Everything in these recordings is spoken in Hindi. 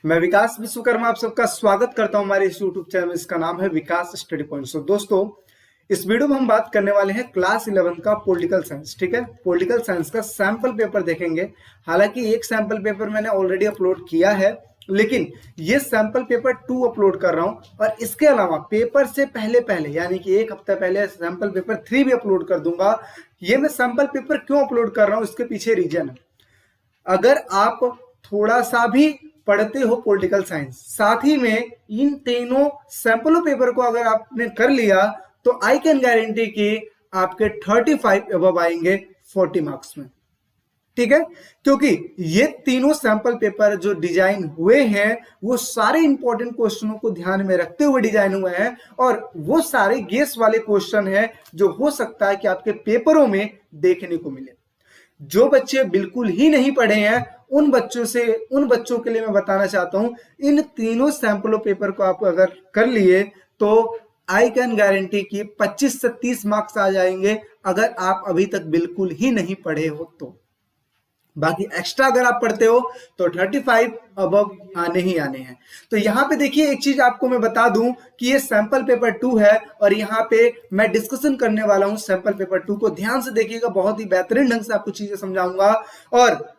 मैं विकास विश्वकर्मा आप सबका स्वागत करता हूं हमारे इस यूट्यूब चैनल। इसका नाम है विकास स्टडी पॉइंट। दोस्तों, इस वीडियो में हम बात करने वाले हैं क्लास 11 का पॉलिटिकल साइंस। ठीक है, पॉलिटिकल साइंस का सैंपल पेपर देखेंगे। हालांकि एक सैंपल पेपर मैंने ऑलरेडी अपलोड किया है, लेकिन ये सैंपल पेपर 2 अपलोड कर रहा हूं और इसके अलावा पेपर से पहले पहले यानी कि एक हफ्ता पहले सैंपल पेपर 3 भी अपलोड कर दूंगा। ये मैं सैंपल पेपर क्यों अपलोड कर रहा हूं, इसके पीछे रीजन है। अगर आप थोड़ा सा भी पढ़ते हो पॉलिटिकल साइंस, साथ ही में इन तीनों सैंपलों पेपर को अगर आपने कर लिया तो आई कैन गारंटी कि आपके 35 अबव आएंगे 40 मार्क्स में। ठीक है, क्योंकि ये तीनों सैंपल पेपर जो डिजाइन हुए हैं वो सारे इंपॉर्टेंट क्वेश्चनों को ध्यान में रखते हुए डिजाइन हुए हैं और वो सारे गेस वाले क्वेश्चन हैं जो हो सकता है कि आपके पेपरों में देखने को मिले। जो बच्चे बिल्कुल ही नहीं पढ़े हैं उन बच्चों के लिए मैं बताना चाहता हूं, इन तीनों सैंपलों पेपर को आप अगर कर लिए तो आई कैन गारंटी कि 25 से 30 मार्क्स आ जाएंगे अगर आप अभी तक बिल्कुल ही नहीं पढ़े हो तो। बाकी एक्स्ट्रा अगर आप पढ़ते हो तो 35 अबव आने ही आने हैं। तो यहाँ पे देखिए, एक चीज आपको मैं बता दूं कि ये सैंपल पेपर 2 है और यहाँ पे मैं डिस्कशन करने वाला हूं सैंपल पेपर 2 को। ध्यान से देखिएगा, बहुत ही बेहतरीन ढंग से आपको चीजें समझाऊंगा। और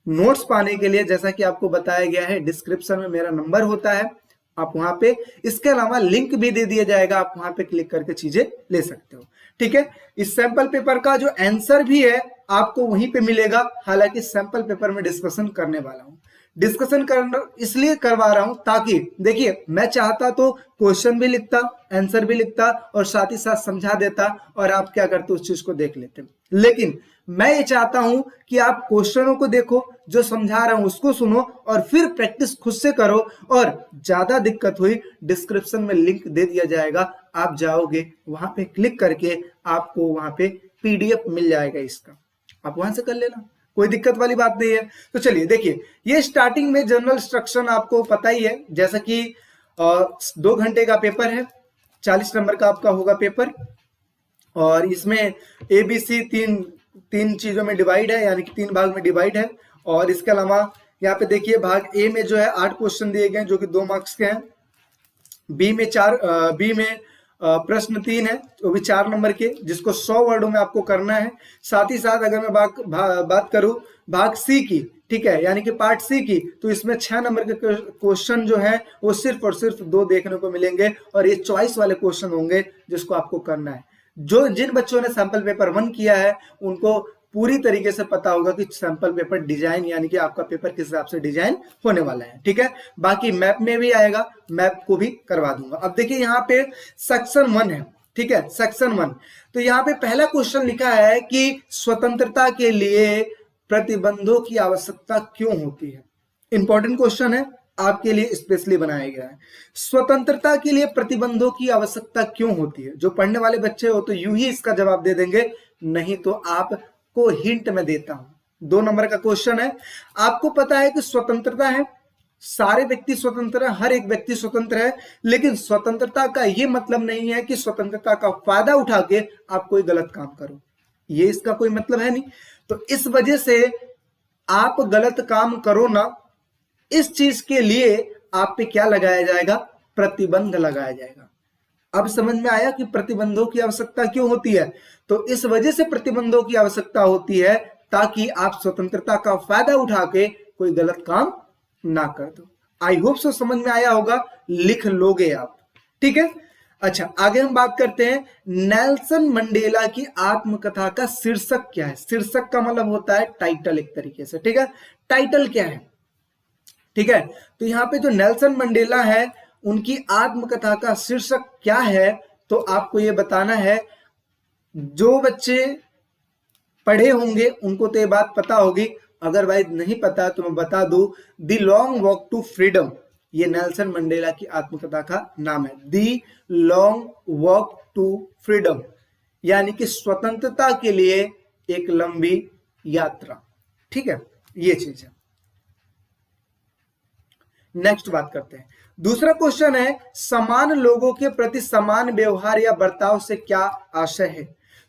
नोट्स पाने के लिए जैसा कि आपको बताया गया है, डिस्क्रिप्शन में मेरा नंबर होता है, आप वहां पे, इसके अलावा लिंक भी दे दिया जाएगा, आप वहां पे क्लिक करके चीजें ले सकते हो। ठीक है, इस सैंपल पेपर का जो आंसर भी है आपको वहीं पे मिलेगा। हालांकि सैंपल पेपर में डिस्कशन करने वाला हूं, डिस्कशन करना इसलिए करवा रहा हूं ताकि देखिए, मैं चाहता तो क्वेश्चन भी लिखता, आंसर भी लिखता और साथ ही साथ समझा देता और आप क्या करते उस चीज को देख लेते। लेकिन मैं ये चाहता हूं कि आप क्वेश्चनों को देखो, जो समझा रहा हूं उसको सुनो और फिर प्रैक्टिस खुद से करो। और ज्यादा दिक्कत हुई, डिस्क्रिप्शन में लिंक दे दिया जाएगा, आप जाओगे वहां पे क्लिक करके आपको वहां पे पीडीएफ मिल जाएगा इसका, आप वहां से कर लेना, कोई दिक्कत वाली बात नहीं है। तो चलिए देखिए, ये स्टार्टिंग में जनरल इंस्ट्रक्शन आपको पता ही है, जैसा कि 2 घंटे का पेपर है, 40 नंबर का आपका होगा पेपर और इसमें एबीसी तीन चीजों में डिवाइड है, यानी कि 3 भाग में डिवाइड है। और इसके अलावा यहाँ पे देखिए, भाग ए में जो है 8 क्वेश्चन दिए गए जो कि 2 मार्क्स के हैं। बी में प्रश्न 3 है, वो भी 4 नंबर के, जिसको 100 वर्डों में आपको करना है। साथ ही साथ अगर मैं बात करूं भाग सी की, ठीक है, यानी कि पार्ट सी की, तो इसमें 6 नंबर के क्वेश्चन जो है वो सिर्फ और सिर्फ 2 देखने को मिलेंगे और ये चॉइस वाले क्वेश्चन होंगे जिसको आपको करना है। जिन बच्चों ने सैंपल पेपर 1 किया है उनको पूरी तरीके से पता होगा कि सैंपल पेपर डिजाइन यानी कि आपका पेपर किस हिसाब से डिजाइन होने वाला है। ठीक है, बाकी मैप में भी आएगा, मैप को भी करवा दूंगा। अब देखिए, यहाँ पे सेक्शन 1 है, ठीक है, सेक्शन 1। तो यहाँ पे पहला क्वेश्चन लिखा है कि स्वतंत्रता के लिए प्रतिबंधों की आवश्यकता क्यों होती है। इंपॉर्टेंट क्वेश्चन है, आपके लिए स्पेशली बनाया गया है। स्वतंत्रता के लिए प्रतिबंधों की आवश्यकता क्यों होती है। जो पढ़ने वाले बच्चे हो तो यूं ही इसका जवाब दे देंगे, नहीं तो आपको हिंट में देता हूं। 2 नंबर का क्वेश्चन है, आपको पता है कि स्वतंत्रता है, सारे व्यक्ति स्वतंत्र है, हर एक व्यक्ति स्वतंत्र है, लेकिन स्वतंत्रता का यह मतलब नहीं है कि स्वतंत्रता का फायदा उठा के आप कोई गलत काम करो, ये इसका कोई मतलब है नहीं। तो इस वजह से आप गलत काम करो ना, इस चीज के लिए आप पे क्या लगाया जाएगा, प्रतिबंध लगाया जाएगा। अब समझ में आया कि प्रतिबंधों की आवश्यकता क्यों होती है। तो इस वजह से प्रतिबंधों की आवश्यकता होती है ताकि आप स्वतंत्रता का फायदा उठा के कोई गलत काम ना कर दो। आई होप सो समझ में आया होगा, लिख लोगे आप। ठीक है, अच्छा आगे हम बात करते हैं, नेल्सन मंडेला की आत्मकथा का शीर्षक क्या है। शीर्षक का मतलब होता है टाइटल एक तरीके से, ठीक है, टाइटल क्या है। ठीक है, तो यहाँ पे जो नेल्सन मंडेला है उनकी आत्मकथा का शीर्षक क्या है, तो आपको ये बताना है। जो बच्चे पढ़े होंगे उनको तो ये बात पता होगी, अगर भाई नहीं पता तो मैं बता दूं, the long walk to freedom, ये नेल्सन मंडेला की आत्मकथा का नाम है। The long walk to freedom यानी कि स्वतंत्रता के लिए एक लंबी यात्रा। ठीक है, ये चीज है। नेक्स्ट बात करते हैं, दूसरा क्वेश्चन है, समान लोगों के प्रति समान व्यवहार या बर्ताव से क्या आशय है।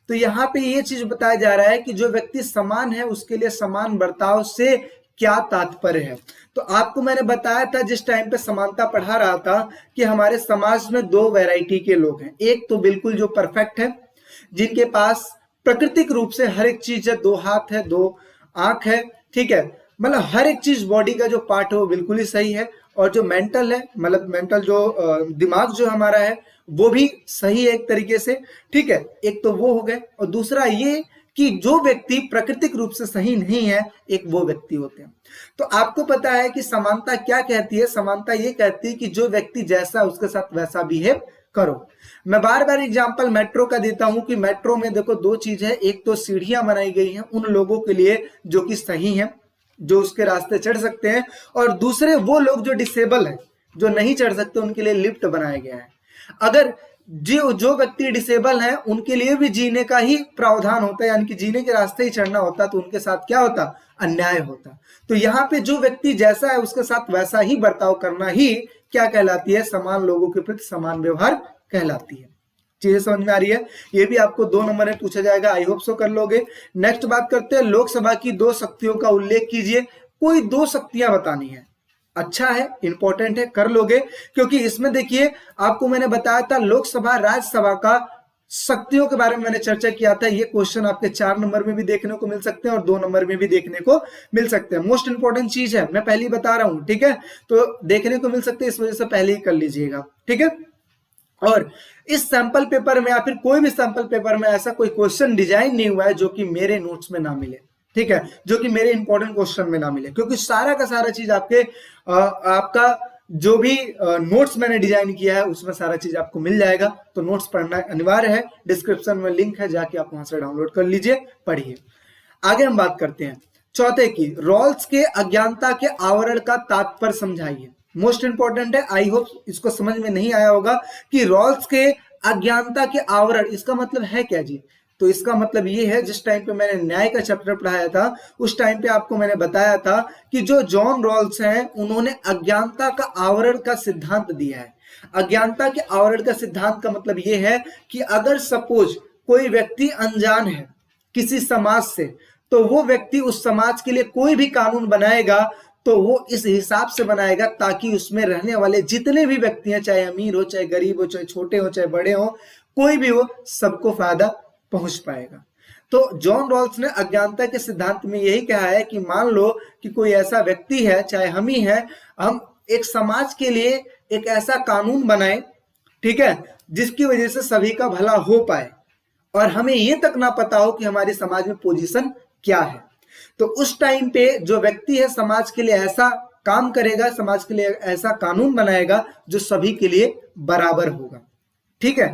तो यहां पे ये चीज बताया जा रहा है कि जो व्यक्ति समान है उसके लिए समान बर्ताव से क्या तात्पर्य है। तो आपको मैंने बताया था जिस टाइम पे समानता पढ़ा रहा था कि हमारे समाज में दो वैरायटी के लोग हैं। एक तो बिल्कुल जो परफेक्ट है, जिनके पास प्राकृतिक रूप से हर एक चीज है, दो हाथ है, दो आंख है, ठीक है, मतलब हर एक चीज बॉडी का जो पार्ट है वो बिल्कुल ही सही है। और जो मेंटल है, मतलब मेंटल जो दिमाग जो हमारा है वो भी सही है एक तरीके से, ठीक है। एक तो वो हो गए, और दूसरा ये कि जो व्यक्ति प्राकृतिक रूप से सही नहीं है, एक वो व्यक्ति होते हैं। तो आपको पता है कि समानता क्या कहती है। समानता ये कहती है कि जो व्यक्ति जैसा उसके साथ वैसा बिहेव करो। मैं बार बार एग्जांपल मेट्रो का देता हूं कि मेट्रो में देखो दो चीज है, एक तो सीढ़ियां बनाई गई हैं उन लोगों के लिए जो कि सही हैं, जो उसके रास्ते चढ़ सकते हैं, और दूसरे वो लोग जो डिसेबल हैं, जो नहीं चढ़ सकते, उनके लिए लिफ्ट बनाया गया है। अगर जो व्यक्ति डिसेबल हैं उनके लिए भी जीने का ही प्रावधान होता है, यानी कि जीने के रास्ते ही चढ़ना होता, तो उनके साथ क्या होता, अन्याय होता। तो यहाँ पे जो व्यक्ति जैसा है उसके साथ वैसा ही बर्ताव करना ही क्या कहलाती है, समान लोगों के प्रति समान व्यवहार कहलाती है। चीजें समझ में आ रही है। ये भी आपको 2 नंबर में पूछा जाएगा, आई होप सो कर लोगे। नेक्स्ट बात करते हैं, लोकसभा की 2 शक्तियों का उल्लेख कीजिए। कोई 2 शक्तियां बतानी है, अच्छा है, इंपॉर्टेंट है, कर लोगे, क्योंकि इसमें देखिए आपको मैंने बताया था लोकसभा राज्यसभा का शक्तियों के बारे में मैंने चर्चा किया था। ये क्वेश्चन आपके 4 नंबर में भी देखने को मिल सकते हैं और 2 नंबर में भी देखने को मिल सकते हैं। मोस्ट इंपॉर्टेंट चीज है, मैं पहले ही बता रहा हूं, ठीक है। तो देखने को मिल सकते हैं, इस वजह से पहले ही कर लीजिएगा, ठीक है। और इस सैंपल पेपर में या फिर कोई भी सैंपल पेपर में ऐसा कोई क्वेश्चन डिजाइन नहीं हुआ है जो कि मेरे नोट्स में ना मिले, ठीक है, जो कि मेरे इंपॉर्टेंट क्वेश्चन में ना मिले, क्योंकि सारा का सारा चीज आपका जो भी नोट्स मैंने डिजाइन किया है उसमें सारा चीज आपको मिल जाएगा। तो नोट्स पढ़ना अनिवार्य है, डिस्क्रिप्शन में लिंक है, जाके आप वहां से डाउनलोड कर लीजिए, पढ़िए। आगे हम बात करते हैं चौथे की, रॉल्स के अज्ञानता के आवरण का तात्पर्य समझाइए। मोस्ट इंपॉर्टेंट है, आई होप इसको समझ में नहीं आया होगा कि रॉल्स के अज्ञानता के आवरण, इसका मतलब है क्या जी। तो इसका मतलब ये है, जिस टाइम पे मैंने न्याय का चैप्टर पढ़ाया था उस टाइम पे आपको मैंने बताया था कि जो जॉन रॉल्स हैं उन्होंने अज्ञानता का आवरण का सिद्धांत दिया है। अज्ञानता के आवरण का सिद्धांत का मतलब ये है कि अगर सपोज कोई व्यक्ति अनजान है किसी समाज से, तो वो व्यक्ति उस समाज के लिए कोई भी कानून बनाएगा तो वो इस हिसाब से बनाएगा ताकि उसमें रहने वाले जितने भी व्यक्ति हैं, चाहे अमीर हो, चाहे गरीब हो, चाहे छोटे हो, चाहे बड़े हो, कोई भी हो, सबको फायदा पहुंच पाएगा। तो जॉन रॉल्स ने अज्ञानता के सिद्धांत में यही कहा है कि मान लो कि कोई ऐसा व्यक्ति है, चाहे हम ही है, हम एक समाज के लिए एक ऐसा कानून बनाए, ठीक है, जिसकी वजह से सभी का भला हो पाए और हमें ये तक ना पता हो कि हमारे समाज में पोजीशन क्या है। तो उस टाइम पे जो व्यक्ति है समाज के लिए ऐसा काम करेगा, समाज के लिए ऐसा कानून बनाएगा जो सभी के लिए बराबर होगा, ठीक है।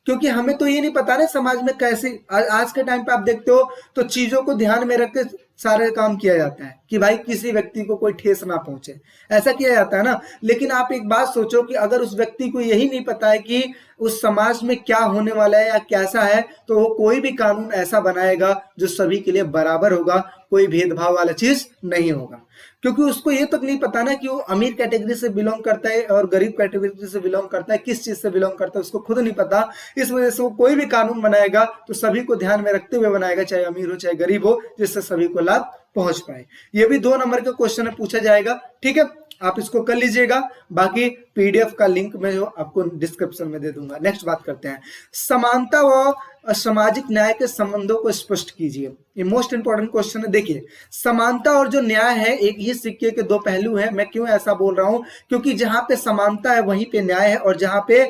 क्योंकि हमें तो ये नहीं पता ना समाज में कैसे, आज के टाइम पे आप देखते हो तो चीजों को ध्यान में रख के सारे काम किया जाता है कि भाई किसी व्यक्ति को कोई ठेस ना पहुंचे, ऐसा किया जाता है ना। लेकिन आप एक बात सोचो कि अगर उस व्यक्ति को यही नहीं पता है कि उस समाज में क्या होने वाला है या कैसा है, तो वो कोई भी कानून ऐसा बनाएगा जो सभी के लिए बराबर होगा, कोई भेदभाव वाला चीज नहीं होगा। क्योंकि उसको ये तक नहीं पता ना कि वो अमीर कैटेगरी से बिलोंग करता है और गरीब कैटेगरी से बिलोंग करता है, किस चीज से बिलोंग करता है उसको खुद नहीं पता। इस वजह से वो कोई भी कानून बनाएगा तो सभी को ध्यान में रखते हुए बनाएगा, चाहे अमीर हो चाहे गरीब हो, जिससे सभी को लाभ पहुंच पाए। ये भी 2 नंबर के क्वेश्चन में पूछा जाएगा, ठीक है, आप इसको कर लीजिएगा। बाकी पीडीएफ का लिंक मैं जो आपको डिस्क्रिप्शन में दे दूंगा। नेक्स्ट बात करते हैं, समानता व सामाजिक न्याय के संबंधों को स्पष्ट कीजिए। ये मोस्ट इंपॉर्टेंट क्वेश्चन है। देखिए, समानता और जो न्याय है एक ही सिक्के के 2 पहलू हैं। मैं क्यों ऐसा बोल रहा हूं, क्योंकि जहां पे समानता है वहीं पे न्याय है और जहां पे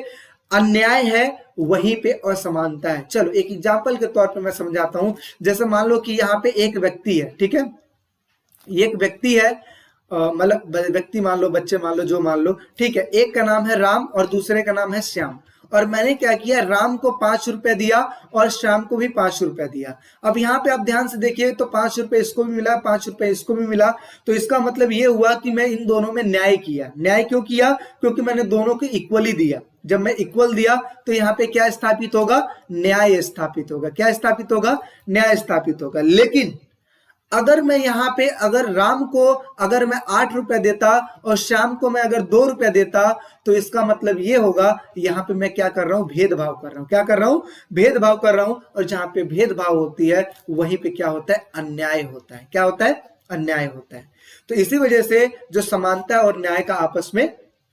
अन्याय है वहीं पे असमानता है। चलो एक एग्जांपल के तौर पे मैं समझाता हूं। जैसे मान लो कि यहाँ पे एक व्यक्ति है, ठीक है, एक व्यक्ति है, मतलब व्यक्ति मान लो, बच्चे मान लो, जो मान लो, ठीक है। एक का नाम है राम और दूसरे का नाम है श्याम। और मैंने क्या किया, राम को 5 रुपए दिया और श्याम को भी 5 रुपए दिया। अब यहाँ पे आप ध्यान से देखिए तो 5 रुपए इसको भी मिला, 5 रुपए इसको भी मिला। तो इसका मतलब ये हुआ कि मैं इन दोनों में न्याय किया। न्याय क्यों किया, क्योंकि मैंने दोनों को इक्वली दिया। जब मैं इक्वल दिया तो यहाँ पे क्या स्थापित होगा, न्याय स्थापित होगा। क्या स्थापित होगा, न्याय स्थापित होगा। लेकिन अगर मैं यहाँ पे अगर राम को अगर मैं 8 रुपए देता और श्याम को मैं अगर 2 रुपए देता, तो इसका मतलब ये होगा यहाँ पे मैं क्या कर रहा हूं, भेदभाव कर रहा हूं। क्या कर रहा हूं, भेदभाव कर रहा हूं। और जहां पे भेदभाव होती है वहीं पे क्या होता है, अन्याय होता है। क्या होता है, अन्याय होता है। तो इसी वजह से जो समानता और न्याय का आपस में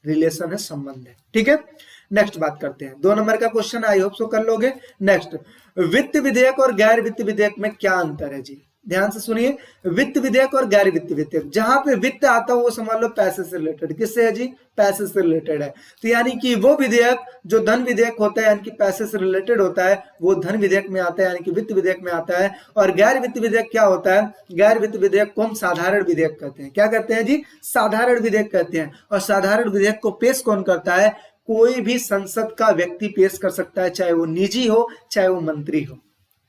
रिलेशन है, संबंध है। ठीक है, नेक्स्ट बात करते हैं। 2 नंबर का क्वेश्चन आई होप सो कर लोगे। नेक्स्ट, वित्त विधेयक और गैर वित्त विधेयक में क्या अंतर है जी? ध्यान से सुनिए, वित्त विधेयक और गैर वित्त विधेयक, जहां पे वित्त आता है वो समझ लो पैसे से रिलेटेड। किससे है जी? पैसे से रिलेटेड है। तो यानी कि वो विधेयक जो धन विधेयक होता है यानी कि पैसे से रिलेटेड होता है, वो धन विधेयक में आता है यानी कि वित्त विधेयक में आता है। और गैर वित्त विधेयक क्या होता है? गैर वित्त विधेयक को हम साधारण विधेयक कहते हैं। क्या कहते हैं जी? साधारण विधेयक कहते हैं। और साधारण विधेयक को पेश कौन करता है? कोई भी संसद का व्यक्ति पेश कर सकता है, चाहे वो निजी हो चाहे वो मंत्री हो।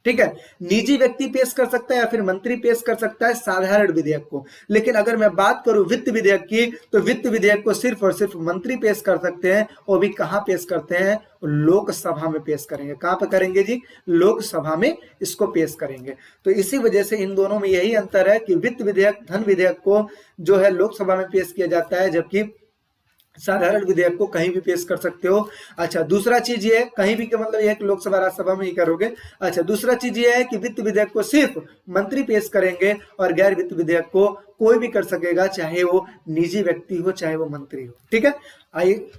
ठीक है, निजी व्यक्ति पेश कर सकता है या फिर मंत्री पेश कर सकता है साधारण विधेयक को। लेकिन अगर मैं बात करूं वित्त विधेयक की, तो वित्त विधेयक को सिर्फ और सिर्फ मंत्री पेश कर सकते हैं। और भी कहां पेश करते हैं? लोकसभा में पेश करेंगे। कहां पर करेंगे जी? लोकसभा में इसको पेश करेंगे। तो इसी वजह से इन दोनों में यही अंतर है कि वित्त विधेयक, धन विधेयक को जो है लोकसभा में पेश किया जाता है, जबकि साधारण विधेयक को कहीं भी पेश कर सकते हो। अच्छा, दूसरा चीज ये है, कहीं भी का मतलब ये है कि लोकसभा राज्यसभा में ही करोगे। अच्छा, दूसरा चीज ये है कि वित्त विधेयक को सिर्फ मंत्री पेश करेंगे और गैर वित्त विधेयक को कोई भी कर सकेगा, चाहे वो निजी व्यक्ति हो चाहे वो मंत्री हो। ठीक है, आइए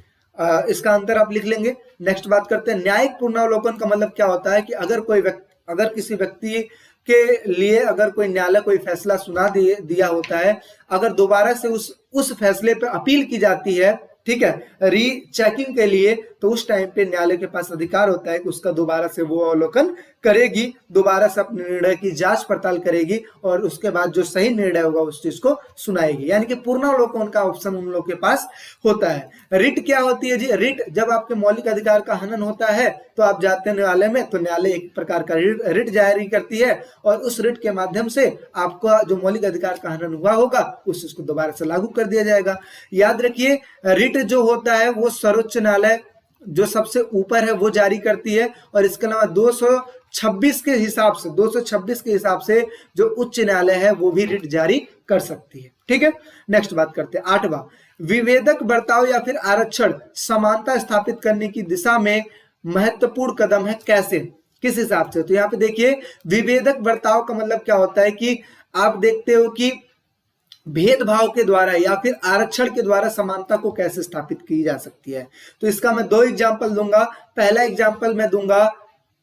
इसका अंतर आप लिख लेंगे। नेक्स्ट बात करते हैं, न्यायिक पुनरावलोकन का मतलब क्या होता है कि अगर किसी व्यक्ति के लिए अगर कोई न्यायालय कोई फैसला सुना दिया होता है, अगर दोबारा से उस फैसले पे अपील की जाती है, ठीक है, रीचेकिंग के लिए, तो उस टाइम पे न्यायालय के पास अधिकार होता है कि उसका दोबारा से वो अवलोकन करेगी, दोबारा से अपने निर्णय की जांच पड़ताल करेगी और उसके बाद जो सही निर्णय होगा उस चीज को सुनाएगी। यानी कि पूर्णावलोकन का ऑप्शन उन लोगों के पास होता है। रिट क्या होती है जी? रिट जब आपके मौलिक अधिकार का हनन होता है तो आप जाते हैं न्यायालय में, तो न्यायालय एक प्रकार का रिट जारी करती है और उस रिट के माध्यम से आपका जो मौलिक अधिकार का हनन हुआ होगा उस चीज को दोबारा से लागू कर दिया जाएगा। याद रखिए, रिट जो होता है वो सर्वोच्च न्यायालय जो सबसे ऊपर है वो जारी करती है, और इसके अलावा 226 के हिसाब से जो उच्च न्यायालय है वो भी रिट जारी कर सकती है। ठीक है, नेक्स्ट बात करते हैं। 8वां, विभेदक बर्ताव या फिर आरक्षण समानता स्थापित करने की दिशा में महत्वपूर्ण कदम है। कैसे, किस हिसाब से? तो यहाँ पे देखिए, विभेदक बर्ताव का मतलब क्या होता है कि आप देखते हो कि भेदभाव के द्वारा या फिर आरक्षण के द्वारा समानता को कैसे स्थापित की जा सकती है। तो इसका मैं 2 एग्जांपल दूंगा। पहला एग्जांपल मैं दूंगा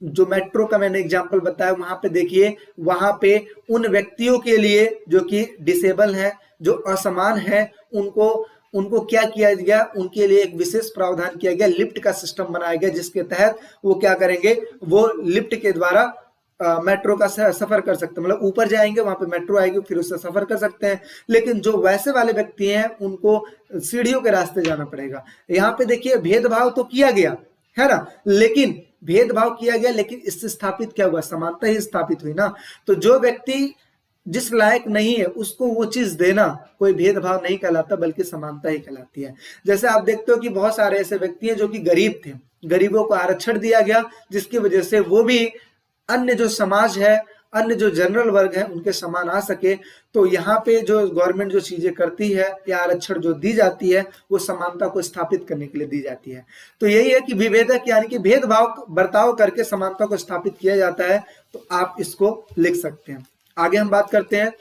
जो मेट्रो का मैंने एग्जांपल बताया, वहां पे देखिए, वहां पे उन व्यक्तियों के लिए जो कि डिसेबल है, जो असमान है, उनको क्या किया गया? उनके लिए एक विशेष प्रावधान किया गया, लिफ्ट का सिस्टम बनाया गया, जिसके तहत वो क्या करेंगे? वो लिफ्ट के द्वारा मेट्रो का सफर कर सकते हैं, मतलब ऊपर जाएंगे, वहां पे मेट्रो आएगी, फिर उससे सफर कर सकते हैं। लेकिन जो वैसे वाले व्यक्ति हैं उनको सीढ़ियों के रास्ते जाना पड़ेगा। यहाँ पे देखिए, भेदभाव तो किया गया है ना, लेकिन भेदभाव किया गया, लेकिन इससे स्थापित क्या हुआ? समानता ही स्थापित हुई ना। तो जो व्यक्ति जिस लायक नहीं है उसको वो चीज देना कोई भेदभाव नहीं कहलाता, बल्कि समानता ही कहलाती है। जैसे आप देखते हो कि बहुत सारे ऐसे व्यक्ति हैं जो कि गरीब थे, गरीबों को आरक्षण दिया गया, जिसकी वजह से वो भी अन्य जो समाज है, अन्य जो जनरल वर्ग है, उनके समान आ सके। तो यहाँ पे जो गवर्नमेंट जो चीजें करती है या आरक्षण जो दी जाती है वो समानता को स्थापित करने के लिए दी जाती है। तो यही है कि विभेदक यानी कि भेदभाव बर्ताव करके समानता को स्थापित किया जाता है। तो आप इसको लिख सकते हैं। आगे हम बात करते हैं,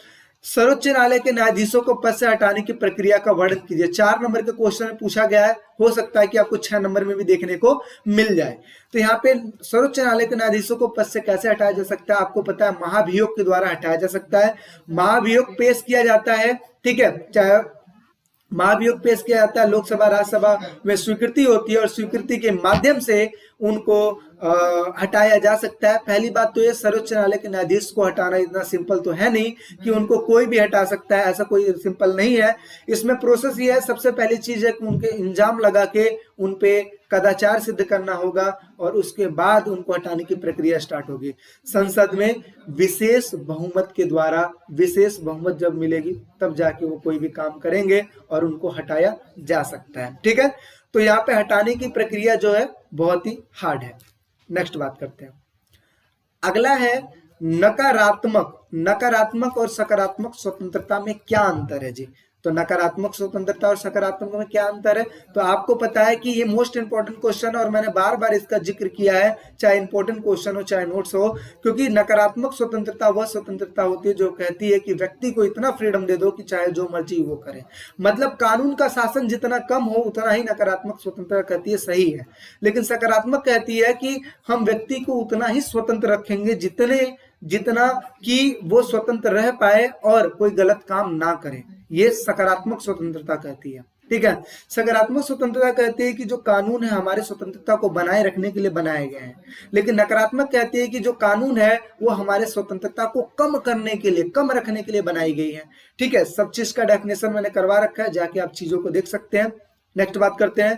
सर्वोच्च न्यायालय के न्यायाधीशों को पद से हटाने की प्रक्रिया का वर्णन कीजिए। 4 नंबर के क्वेश्चन में पूछा गया है, हो सकता है कि आपको 6 नंबर में भी देखने को मिल जाए। तो यहाँ पे सर्वोच्च न्यायालय के न्यायाधीशों को पद से कैसे हटाया जा सकता है? आपको पता है, महाभियोग के द्वारा हटाया जा सकता है। महाभियोग पेश किया जाता है, ठीक है, चाहे महाभियोग पेश किया जाता है, लोकसभा राज्यसभा में स्वीकृति होती है और स्वीकृति के माध्यम से उनको हटाया जा सकता है। पहली बात तो ये, सर्वोच्च न्यायालय के न्यायाधीश को हटाना इतना सिंपल तो है नहीं कि उनको कोई भी हटा सकता है, ऐसा कोई सिंपल नहीं है। इसमें प्रोसेस ये है, सबसे पहली चीज है कि उनके इंजाम लगा के उन पे कदाचार सिद्ध करना होगा और उसके बाद उनको हटाने की प्रक्रिया स्टार्ट होगी। संसद में विशेष बहुमत के द्वारा, विशेष बहुमत जब मिलेगी तब जाके वो कोई भी काम करेंगे और उनको हटाया जा सकता है। ठीक है, तो यहाँ पे हटाने की प्रक्रिया जो है बहुत ही हार्ड है। नेक्स्ट बात करते हैं। अगला है नकारात्मक और सकारात्मक स्वतंत्रता में क्या अंतर है जी? तो नकारात्मक स्वतंत्रता और सकारात्मक में क्या अंतर है? तो आपको पता है कि ये मोस्ट इंपॉर्टेंट क्वेश्चन है और मैंने बार बार इसका जिक्र किया है, चाहे इंपॉर्टेंट क्वेश्चन हो चाहे नोट्स हो, क्योंकि नकारात्मक स्वतंत्रता वह स्वतंत्रता होती है जो कहती है कि व्यक्ति को इतना फ्रीडम दे दो कि चाहे जो मर्जी वो करे, मतलब कानून का शासन जितना कम हो उतना ही नकारात्मक स्वतंत्रता कहती है सही है। लेकिन सकारात्मक कहती है कि हम व्यक्ति को उतना ही स्वतंत्र रखेंगे जितना कि वो स्वतंत्र रह पाए और कोई गलत काम ना करे, ये सकारात्मक स्वतंत्रता कहती है। ठीक है, सकारात्मक स्वतंत्रता कहती है कि जो कानून है हमारे स्वतंत्रता को बनाए रखने के लिए बनाए गए हैं, लेकिन नकारात्मक कहती है कि जो कानून है वो हमारे स्वतंत्रता को कम करने के लिए, कम रखने के लिए बनाई गई है। ठीक है, सब चीज का डेफिनेशन मैंने करवा रखा है, जाके आप चीजों को देख सकते हैं। नेक्स्ट बात करते हैं,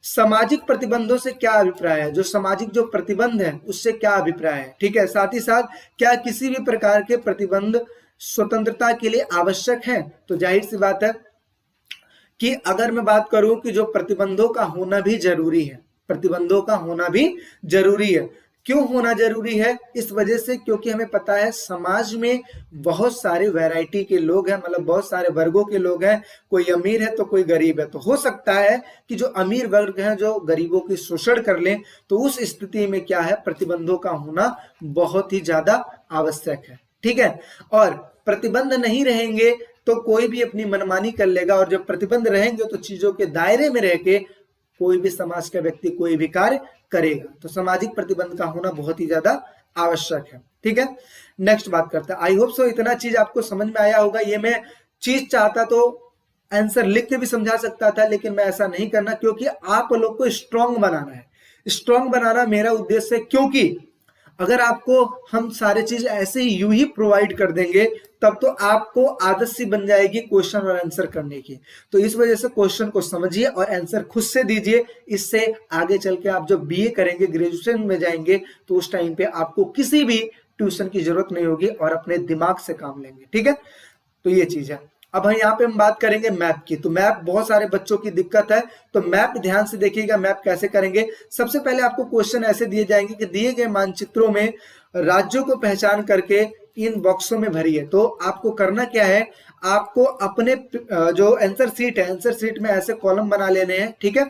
सामाजिक प्रतिबंधों से क्या अभिप्राय है, जो सामाजिक जो प्रतिबंध है उससे क्या अभिप्राय है। ठीक है, साथ ही साथ क्या किसी भी प्रकार के प्रतिबंध स्वतंत्रता के लिए आवश्यक है? तो जाहिर सी बात है कि अगर मैं बात करूं कि जो प्रतिबंधों का होना भी जरूरी है, प्रतिबंधों का होना भी जरूरी है। क्यों होना जरूरी है? इस वजह से क्योंकि हमें पता है समाज में बहुत सारे वैरायटी के लोग हैं, मतलब बहुत सारे वर्गों के लोग हैं, कोई अमीर है तो कोई गरीब है। तो हो सकता है कि जो अमीर वर्ग हैं जो गरीबों की शोषण कर लें, तो उस स्थिति में क्या है, प्रतिबंधों का होना बहुत ही ज्यादा आवश्यक है। ठीक है, और प्रतिबंध नहीं रहेंगे तो कोई भी अपनी मनमानी कर लेगा, और जब प्रतिबंध रहेंगे तो चीजों के दायरे में रह के कोई भी समाज का व्यक्ति कोई भी कार्य करेगा। तो सामाजिक प्रतिबंध का होना बहुत ही ज्यादा आवश्यक है। ठीक है, नेक्स्ट बात करते हैं। आई होप सो इतना चीज आपको समझ में आया होगा। ये मैं चीज चाहता तो आंसर लिख के भी समझा सकता था, लेकिन मैं ऐसा नहीं करना, क्योंकि आप लोग को स्ट्रांग बनाना है। स्ट्रांग बनाना मेरा उद्देश्य है, क्योंकि अगर आपको हम सारे चीज ऐसे ही यूं ही प्रोवाइड कर देंगे तब तो आपको आदत सी बन जाएगी क्वेश्चन और आंसर करने की। तो इस वजह से क्वेश्चन को समझिए और आंसर खुद से दीजिए। इससे आगे चल के आप जब बीए करेंगे, ग्रेजुएशन में जाएंगे, तो उस टाइम पे आपको किसी भी ट्यूशन की जरूरत नहीं होगी और अपने दिमाग से काम लेंगे। ठीक है, तो ये चीज है। अब यहाँ पे हम बात करेंगे मैप की। तो मैप बहुत सारे बच्चों की दिक्कत है, तो मैप ध्यान से देखिएगा। मैप कैसे करेंगे? सबसे पहले आपको क्वेश्चन ऐसे दिए जाएंगे कि दिए गए मानचित्रों में राज्यों को पहचान करके इन बॉक्सों में भरिए। तो आपको करना क्या है, आपको अपने जो आंसर सीट है, आंसर सीट में ऐसे कॉलम बना लेने हैं। ठीक है,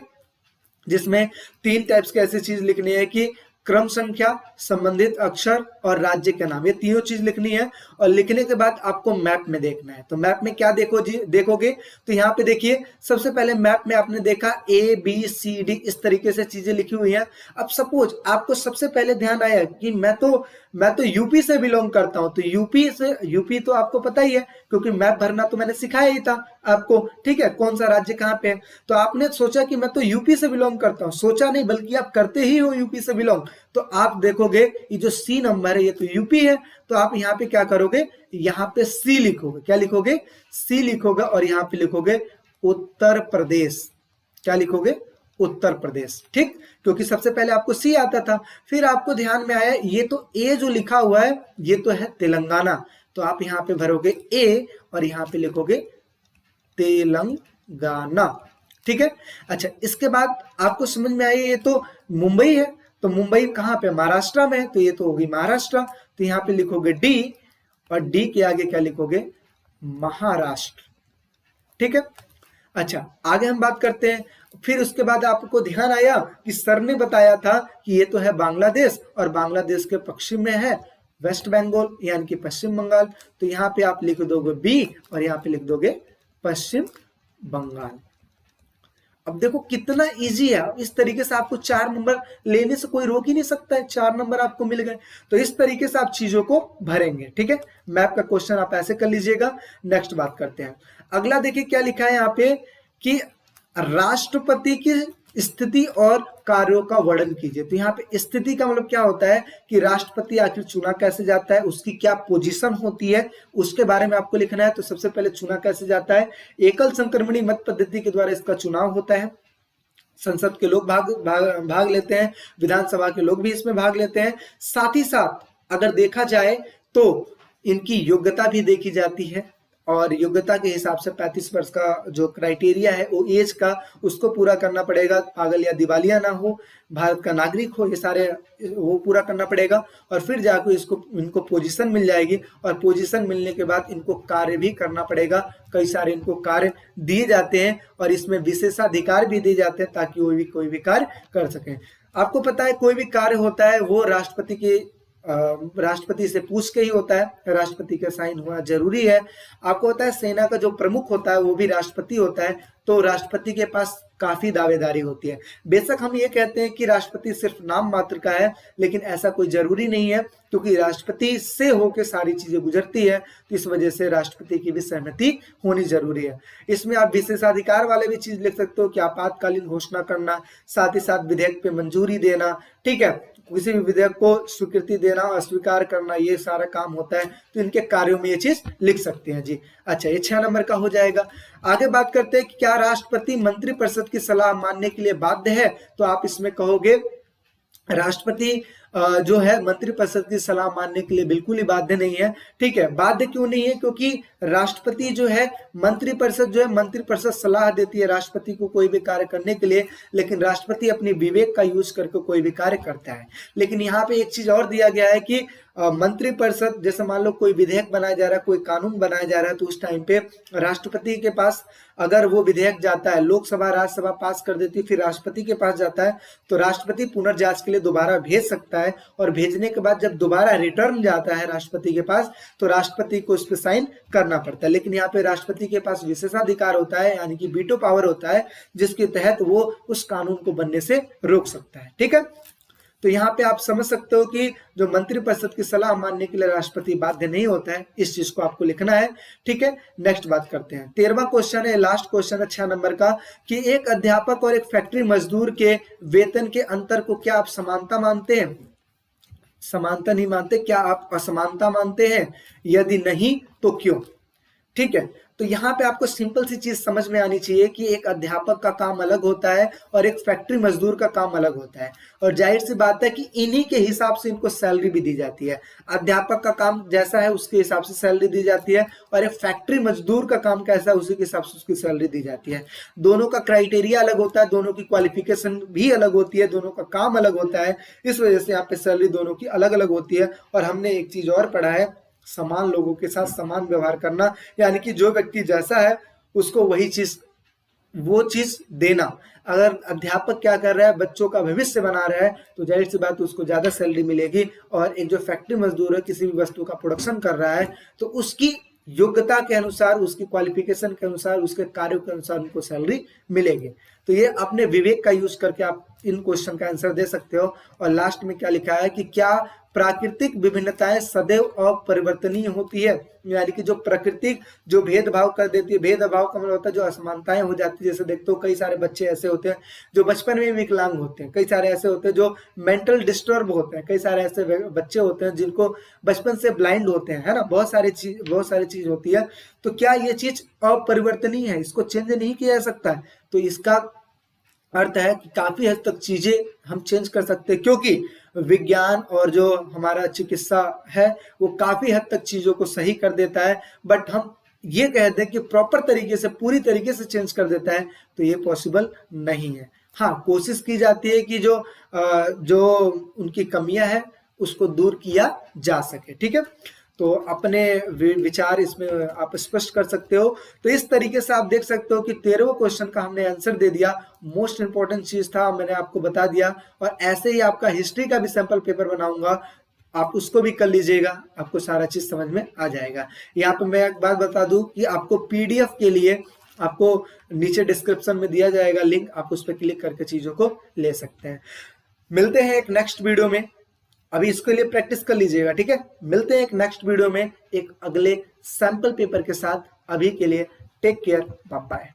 जिसमें 3 टाइप्स की ऐसी चीज लिखनी है कि क्रम संख्या, संबंधित अक्षर और राज्य का नाम, ये तीनों चीज लिखनी है। और लिखने के बाद आपको मैप में देखना है। तो मैप में क्या देखोगे, तो यहाँ पे देखिए, सबसे पहले मैप में आपने देखा ABCD इस तरीके से चीजें लिखी हुई हैं। अब सपोज आपको सबसे पहले ध्यान आया कि मैं तो यूपी से बिलोंग करता हूं, तो यूपी तो आपको पता ही है, क्योंकि मैप भरना तो मैंने सिखाया ही था आपको। ठीक है, कौन सा राज्य कहाँ पे है। तो आपने सोचा कि मैं तो यूपी से बिलोंग करता हूं, सोचा नहीं बल्कि आप करते ही हो यूपी से बिलोंग। तो आप देखोगे ये जो सी नंबर है ये तो यूपी है, तो आप यहाँ पे क्या करोगे, यहाँ पे सी लिखोगे। क्या लिखोगे? सी लिखोगे, और यहाँ पे लिखोगे उत्तर प्रदेश। क्या लिखोगे? उत्तर प्रदेश। ठीक, क्योंकि सबसे पहले आपको सी आता था। फिर आपको ध्यान में आया ये तो ए जो लिखा हुआ है ये तो है तेलंगाना, तो आप यहाँ पे भरोगे ए और यहाँ पे लिखोगे तेलंगाना। ठीक है, अच्छा, इसके बाद आपको समझ में आया ये तो मुंबई है, तो मुंबई कहाँ पे? महाराष्ट्र में है, तो ये तो होगी महाराष्ट्र। तो यहाँ पे लिखोगे डी, और डी के आगे क्या लिखोगे? महाराष्ट्र। ठीक है, अच्छा, आगे हम बात करते हैं। फिर उसके बाद आपको ध्यान आया कि सर ने बताया था कि ये तो है बांग्लादेश, और बांग्लादेश के पश्चिम में है वेस्ट बंगाल यानी कि पश्चिम बंगाल। तो यहाँ पे आप लिख दोगे बी, और यहाँ पे लिख दोगे पश्चिम बंगाल। अब देखो कितना इजी है। इस तरीके से आपको 4 नंबर लेने से कोई रोक ही नहीं सकता है, 4 नंबर आपको मिल गए। तो इस तरीके से आप चीजों को भरेंगे। ठीक है, मैप का क्वेश्चन आप ऐसे कर लीजिएगा। नेक्स्ट बात करते हैं। अगला देखिए क्या लिखा है यहाँ पे कि राष्ट्रपति की स्थिति और कार्यों का वर्णन कीजिए। तो यहाँ पे स्थिति का मतलब क्या होता है कि राष्ट्रपति आखिर चुना कैसे जाता है, उसकी क्या पोजीशन होती है, उसके बारे में आपको लिखना है। तो सबसे पहले चुना कैसे जाता है, एकल संक्रमणी मत पद्धति के द्वारा इसका चुनाव होता है। संसद के लोग भाग लेते हैं, विधानसभा के लोग भी इसमें भाग लेते हैं। साथ ही साथ अगर देखा जाए तो इनकी योग्यता भी देखी जाती है। और योग्यता के हिसाब से 35 वर्ष का जो क्राइटेरिया है वो एज का उसको पूरा करना पड़ेगा, पागल या दिवालिया ना हो, भारत का नागरिक हो, ये सारे वो पूरा करना पड़ेगा। और फिर जाकर इनको पोजीशन मिल जाएगी और पोजीशन मिलने के बाद इनको कार्य भी करना पड़ेगा। कई सारे इनको कार्य दिए जाते हैं और इसमें विशेषाधिकार भी दिए जाते हैं ताकि वो भी कोई भी कार्य कर सकें। आपको पता है कोई भी कार्य होता है वो राष्ट्रपति से पूछ के ही होता है, राष्ट्रपति का साइन होना जरूरी है। आपको पता है सेना का जो प्रमुख होता है वो भी राष्ट्रपति होता है, तो राष्ट्रपति के पास काफी दावेदारी होती है। बेशक हम ये कहते हैं कि राष्ट्रपति सिर्फ नाम मात्र का है, लेकिन ऐसा कोई जरूरी नहीं है, क्योंकि राष्ट्रपति से होकर सारी चीजें गुजरती है, तो इस वजह से राष्ट्रपति की भी सहमति होनी जरूरी है। इसमें आप विशेषाधिकार वाले भी चीज लिख सकते हो कि आपातकालीन घोषणा करना, साथ ही साथ विधेयक पे मंजूरी देना, ठीक है, किसी भी विधेयक को स्वीकृति देना, अस्वीकार करना, ये सारा काम होता है, तो इनके कार्यों में ये चीज लिख सकते हैं जी। अच्छा, ये 6 नंबर का हो जाएगा। आगे बात करते हैं कि क्या राष्ट्रपति मंत्रिपरिषद की सलाह मानने के लिए बाध्य है, तो आप इसमें कहोगे राष्ट्रपति जो है मंत्रिपरिषद की सलाह मानने के लिए बिल्कुल ही बाध्य नहीं है। ठीक है, बाध्य क्यों नहीं है? क्योंकि राष्ट्रपति जो है मंत्रिपरिषद सलाह देती है राष्ट्रपति को कोई भी कार्य करने के लिए, लेकिन राष्ट्रपति अपनी विवेक का यूज करके कोई भी कार्य करता है। लेकिन यहाँ पे एक चीज और दिया गया है कि मंत्रिपरिषद, जैसे मान लो कोई विधेयक बनाया जा रहा है, कोई कानून बनाया जा रहा है, तो उस टाइम पे राष्ट्रपति के पास अगर वो विधेयक जाता है, लोकसभा राज्यसभा पास कर देती है, फिर राष्ट्रपति के पास जाता है, तो राष्ट्रपति पुनर्जांच के लिए दोबारा भेज सकता है, और भेजने के बाद जब दोबारा रिटर्न जाता है राष्ट्रपति के पास, तो राष्ट्रपति को उस पर साइन करना पड़ता है। लेकिन यहाँ पे राष्ट्रपति के पास विशेषाधिकार होता है, यानी कि वीटो पावर होता है, जिसके तहत वो उस कानून को बनने से रोक सकता है। ठीक है, तो यहाँ पे आप समझ सकते हो कि जो मंत्रिपरिषद की सलाह मानने के लिए राष्ट्रपति बाध्य नहीं होता है, इस चीज को आपको लिखना है। ठीक है, नेक्स्ट बात करते हैं। 13वां क्वेश्चन है, लास्ट क्वेश्चन है 6 नंबर का, कि एक अध्यापक और एक फैक्ट्री मजदूर के वेतन के अंतर को क्या आप समानता मानते हैं? समानता नहीं मानते, क्या आप असमानता मानते हैं? यदि नहीं तो क्यों? ठीक है, तो यहाँ पे आपको सिंपल सी चीज समझ में आनी चाहिए कि एक अध्यापक का काम अलग होता है और एक फैक्ट्री मजदूर का काम अलग होता है, और जाहिर सी बात है कि इन्हीं के हिसाब से इनको सैलरी भी दी जाती है। अध्यापक का काम जैसा है उसके हिसाब से सैलरी दी जाती है, और एक फैक्ट्री मजदूर का काम कैसा है उसी के हिसाब से उसकी सैलरी दी जाती है। दोनों का क्राइटेरिया अलग होता है, दोनों की क्वालिफिकेशन भी अलग होती है, दोनों का काम अलग होता है, इस वजह से यहाँ पे सैलरी दोनों की अलग अलग होती है। और हमने एक चीज और पढ़ा है, समान लोगों के साथ समान व्यवहार करना, यानी कि जो व्यक्ति जैसा है उसको वही चीज वो चीज देना। अगर अध्यापक क्या कर रहा है, बच्चों का भविष्य बना रहा है, तो जाहिर सी बात उसको ज्यादा सैलरी मिलेगी। और एक जो फैक्ट्री मजदूर है, किसी भी वस्तु का प्रोडक्शन कर रहा है, तो उसकी योग्यता के अनुसार, उसकी क्वालिफिकेशन के अनुसार, उसके कार्यों के अनुसार उनको सैलरी मिलेगी। तो ये अपने विवेक का यूज करके आप इन क्वेश्चन का आंसर दे सकते हो। और लास्ट में क्या लिखा है कि क्या प्राकृतिक विभिन्नताएं सदैव अपरिवर्तनीय होती है, यानी कि जो प्राकृतिक जो भेदभाव कर देती है, भेदभाव का मतलब होता है जो असमानताएं हो जाती है। जैसे देखते हो कई सारे बच्चे ऐसे होते हैं जो बचपन में विकलांग होते हैं, कई सारे ऐसे होते हैं जो मेंटल डिस्टर्ब होते हैं, कई सारे ऐसे बच्चे होते हैं जिनको बचपन से ब्लाइंड होते हैं, है ना, बहुत सारी चीज होती है। तो क्या ये चीज अपरिवर्तनीय है, इसको चेंज नहीं किया जा सकता है? तो इसका अर्थ है कि काफी हद तक चीजें हम चेंज कर सकते हैं, क्योंकि विज्ञान और जो हमारा चिकित्सा है वो काफी हद तक चीजों को सही कर देता है। बट हम ये कहते हैं कि प्रॉपर तरीके से, पूरी तरीके से चेंज कर देता है, तो ये पॉसिबल नहीं है। हाँ, कोशिश की जाती है कि जो उनकी कमियां हैं उसको दूर किया जा सके। ठीक है, तो अपने विचार इसमें आप स्पष्ट कर सकते हो। तो इस तरीके से आप देख सकते हो कि 13वें क्वेश्चन का हमने आंसर दे दिया। मोस्ट इंपॉर्टेंट चीज था, मैंने आपको बता दिया। और ऐसे ही आपका हिस्ट्री का भी सैंपल पेपर बनाऊंगा, आप उसको भी कर लीजिएगा, आपको सारा चीज समझ में आ जाएगा। यहाँ पे मैं एक बात बता दूं कि आपको पीडीएफ के लिए आपको नीचे डिस्क्रिप्शन में दिया जाएगा लिंक, आप उस पर क्लिक करके चीजों को ले सकते हैं। मिलते हैं एक नेक्स्ट वीडियो में, अभी इसके लिए प्रैक्टिस कर लीजिएगा। ठीक है, मिलते हैं एक नेक्स्ट वीडियो में एक अगले सैंपल पेपर के साथ। अभी के लिए टेक केयर, बाय बाय।